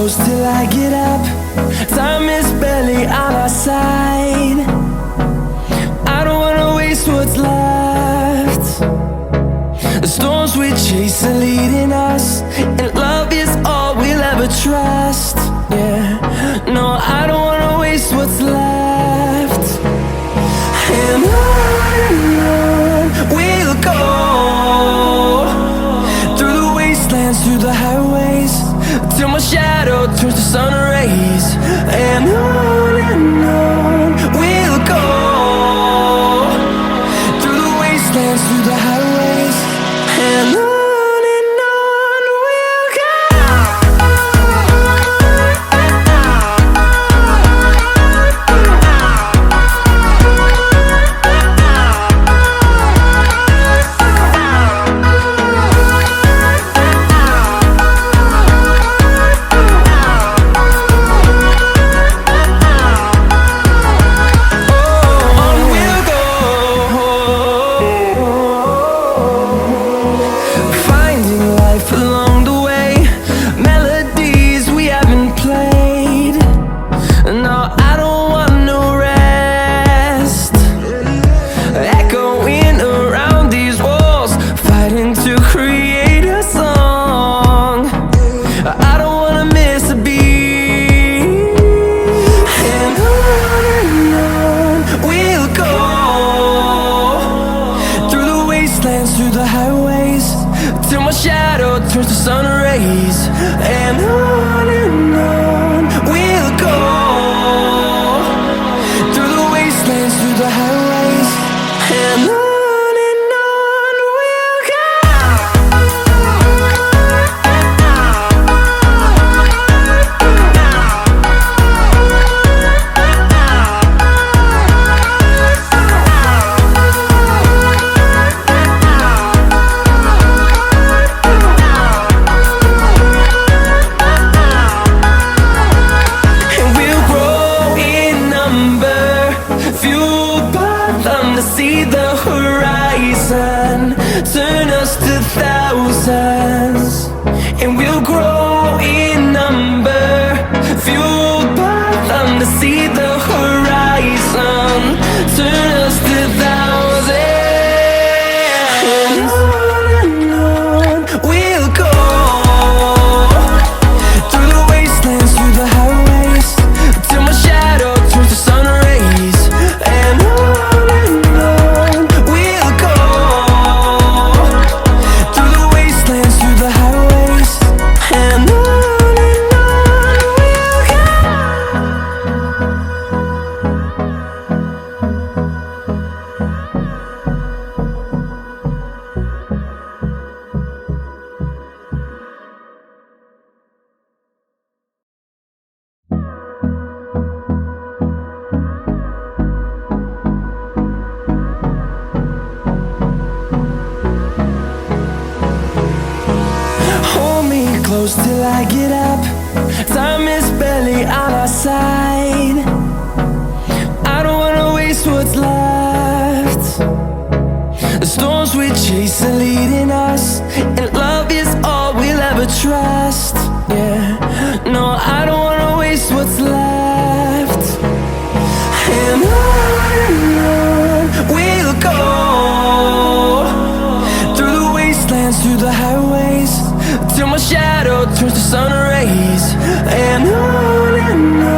close till I get up. Time is barely on our side. I don't wanna waste what's left. The storms we chase are leading us, and love is all we'll ever trust. Yeah, no, I don't wanna waste what's left. And on we'll go, through the wastelands, through the highways, till my shadow turns to sun rays. And on we'll go, through the wastelands, through the highways, and on we'll go. Through the highways, till my shadow turns to sun rays. And on we'll go, through the wastelands, through the highways, and on we'll go. See the horizon, turn us to thousands, and we'll grow in number, fueled by them. To see the horizon, turn us to thousands, and on we'll go, through the wastelands, through the highways, till my shadow turns to sun rays. And close till I get up. Time is barely on our side. I don't wanna waste what's left. The storms we chase are leading us, and love is all we'll ever trust. Yeah, no, I don't wanna waste what's left. And on we'll go, through the wastelands, through the highways, till my shadow turns to sun rays. And on